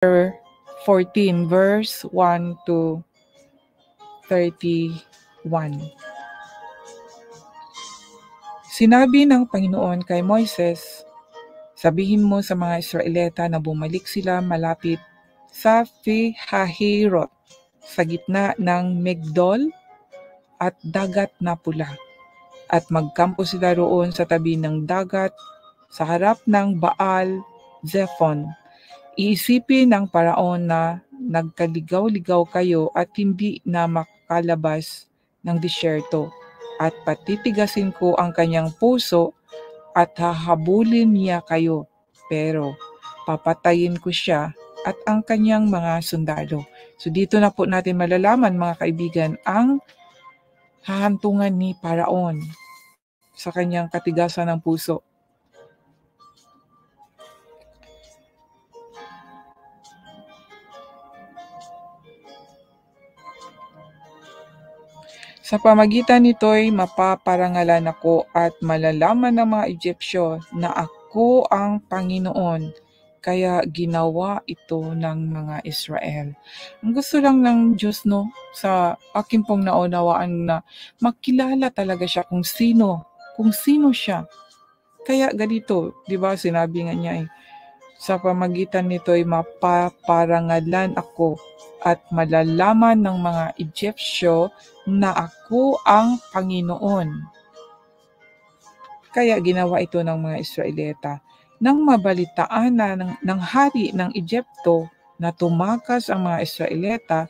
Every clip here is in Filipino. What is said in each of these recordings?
14 verse 1 to 31. Sinabi ng Panginoon kay Moises, sabihin mo sa mga Israelita na bumalik sila malapit sa Pi-hahiroth sa gitna ng Migdol at dagat na pula, at magkampo sila roon sa tabi ng dagat sa harap ng Baal Zephon. Iisipin ng paraon na nagkaligaw-ligaw kayo at hindi na makalabas ng disyerto, at patitigasin ko ang kanyang puso at hahabulin niya kayo, pero papatayin ko siya at ang kanyang mga sundalo. So dito na po natin malalaman, mga kaibigan, ang hahantungan ni Paraon sa kanyang katigasan ng puso. Sa pamagitan nito'y mapaparangalan ako at malalaman ng mga Egyptyo na ako ang Panginoon, kaya ginawa ito ng mga Israel. Ang gusto lang ng Diyos, no, sa akin pong naunawaan na makilala talaga siya kung sino siya. Kaya ganito, di ba, sinabi nga niya sa pamagitan nito'y mapaparangalan ako at malalaman ng mga Egyptyo na ako ang Panginoon. Kaya ginawa ito ng mga Israelita. Nang mabalitaan na ng hari ng Egypto na tumakas ang mga Israelita,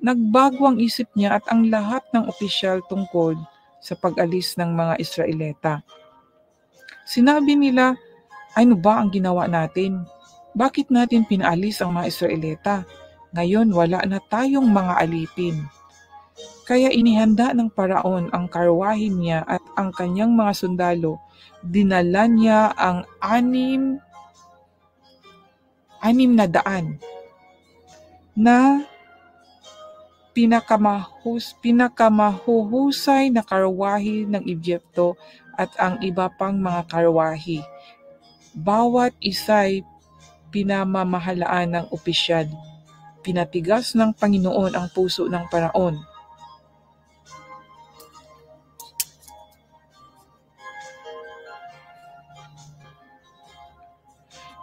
nagbago ang isip niya at ang lahat ng opisyal tungkol sa pag-alis ng mga Israelita. Sinabi nila, ano ba ang ginawa natin? Bakit natin pinaalis ang mga Israelita? Ngayon wala na tayong mga alipin. Kaya inihanda ng Paraon ang karwahin niya at ang kanyang mga sundalo. Dinala niya ang 600 na pinakamahuhusay na karwahi ng Egypto at ang iba pang mga karwahi. Bawat isa'y pinamamahalaan ng opisyal. Pinatigas ng Panginoon ang puso ng Paraon.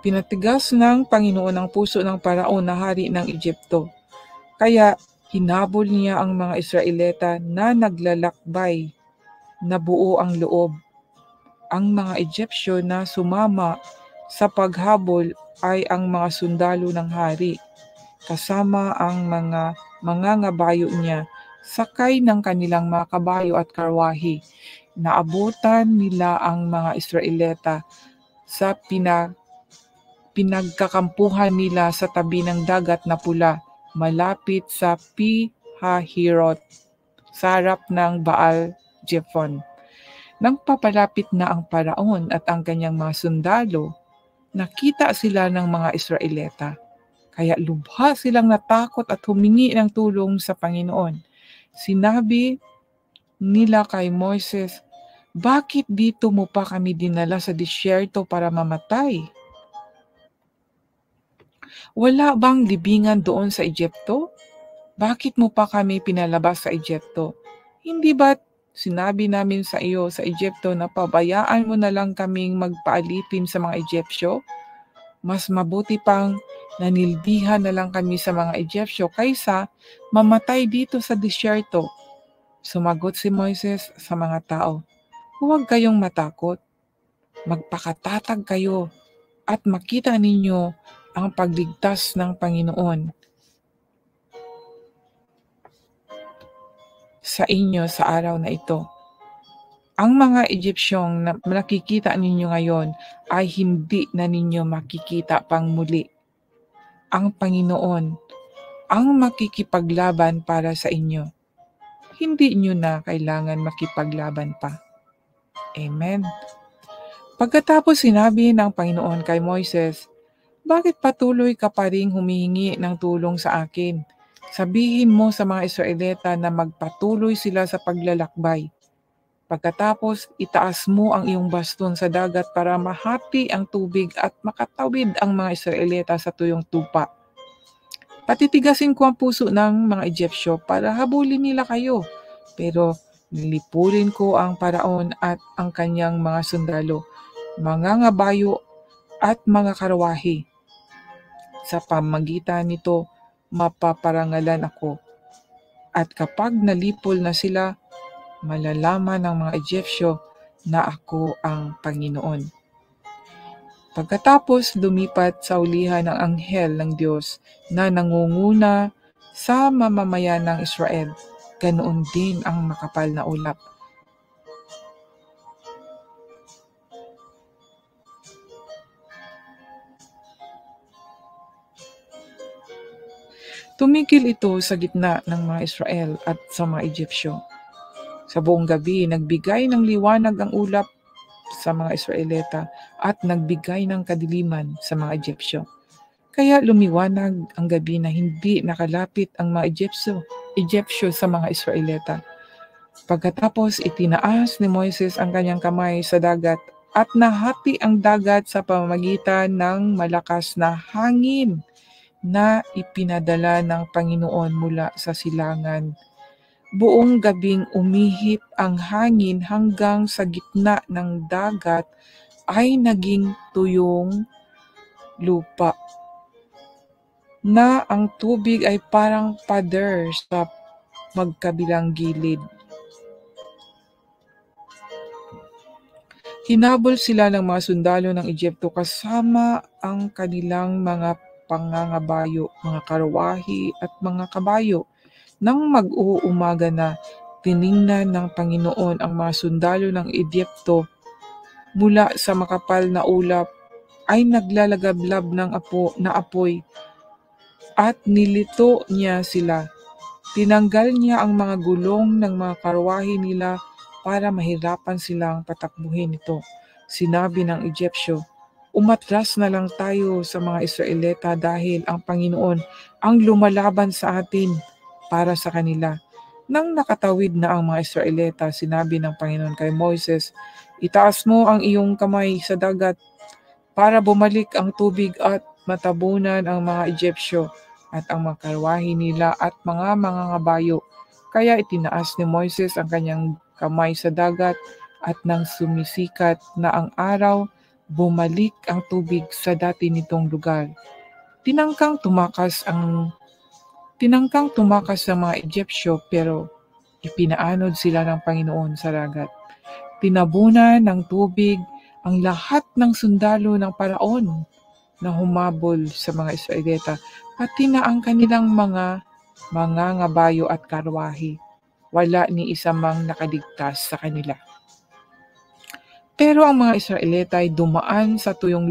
Pinatigas ng Panginoon ang puso ng Paraon na hari ng Egypto. Kaya hinabol niya ang mga Israelita na naglalakbay na buo ang loob. Ang mga Egyptyo na sumama sa paghabol ay ang mga sundalo ng hari, kasama ang mga mangangabayo niya, sakay ng kanilang mga kabayo at karwahi. Naabutan nila ang mga Israelita sa pinagkakampuhan nila sa tabi ng dagat na pula, malapit sa Pi-hahiroth, sa harap ng Baal Zephon. Nang papalapit na ang Paraon at ang kanyang mga sundalo, nakita sila ng mga Israelita. Kaya lubha silang natakot at humingi ng tulong sa Panginoon. Sinabi nila kay Moises, bakit dito mo pa kami dinala sa disyerto para mamatay? Wala bang libingan doon sa Egypto? Bakit mo pa kami pinalabas sa Egypto? Hindi ba't sinabi namin sa iyo sa Egypto na pabayaan mo na lang kaming magpaalipin sa mga Egyptyo? Mas mabuti pang nanilbihan na lang kami sa mga Egyptyo kaysa mamatay dito sa disyerto. Sumagot si Moises sa mga tao, huwag kayong matakot. Magpakatatag kayo at makita ninyo ang pagligtas ng Panginoon sa inyo sa araw na ito. Ang mga Egyptyong na nakikita ninyo ngayon ay hindi na ninyo makikita pang muli. Ang Panginoon ang makikipaglaban para sa inyo. Hindi nyo na kailangan makipaglaban pa. Amen. Pagkatapos sinabi ng Panginoon kay Moises, bakit patuloy ka pa ring humihingi ng tulong sa akin? Sabihin mo sa mga Israelita na magpatuloy sila sa paglalakbay. Pagkatapos, itaas mo ang iyong baston sa dagat para mahati ang tubig at makatawid ang mga Israelita sa tuyong tupa. Patitigasin ko ang puso ng mga Egyptyo para habulin nila kayo. Pero lilipulin ko ang Paraon at ang kanyang mga sundalo, mga ngabayo at mga karawahi. Sa pamagitan nito, mapaparangalan ako. At kapag nalipol na sila, malalaman ng mga Egyptyo na ako ang Panginoon. Pagkatapos lumipat sa ulihan ng anghel ng Diyos na nangunguna sa mamamayan ng Israel, ganoon din ang makapal na ulap. Tumigil ito sa gitna ng mga Israel at sa mga Egyptyo. Sa buong gabi, nagbigay ng liwanag ang ulap sa mga Israelita at nagbigay ng kadiliman sa mga Egyptyo. Kaya lumiwanag ang gabi na hindi nakalapit ang mga Egyptyo sa mga Israelita. Pagkatapos itinaas ni Moises ang kanyang kamay sa dagat at nahati ang dagat sa pamamagitan ng malakas na hangin na ipinadala ng Panginoon mula sa silangan. Buong gabing umihip ang hangin hanggang sa gitna ng dagat ay naging tuyong lupa, na ang tubig ay parang pader sa magkabilang gilid. Hinabol sila ng mga sundalo ng Egypto kasama ang kanilang mga pangangabayo, mga karawahi at mga kabayo. Nang mag-uumaga na, tiningnan ng Panginoon ang mga sundalo ng Egypto mula sa makapal na ulap ay naglalagablab ng apoy at nilito niya sila. Tinanggal niya ang mga gulong ng mga karwahe nila para mahirapan silang patakbuhin ito. Sinabi ng Egyptyo, "Umatras na lang tayo sa mga Israelita dahil ang Panginoon ang lumalaban sa atin para sa kanila." Nang nakatawid na ang mga Israelita, sinabi ng Panginoon kay Moises, "Itaas mo ang iyong kamay sa dagat para bumalik ang tubig at matabunan ang mga Egyptyo at ang mga karwahe nila at mga ngabayo." Kaya itinaas ni Moises ang kanyang kamay sa dagat at nang sumisikat na ang araw, bumalik ang tubig sa dati nitong lugar. Tinangkang tumakas ang mga Egyptyo pero ipinaanod sila ng Panginoon sa dagat. Tinabunan ng tubig ang lahat ng sundalo ng Paraon na humabol sa mga Israelita, pati na ang kanilang mga ngabayo at karwahe. Wala ni isa mang nakaligtas sa kanila. Pero ang mga Israelita ay dumaan sa tuyong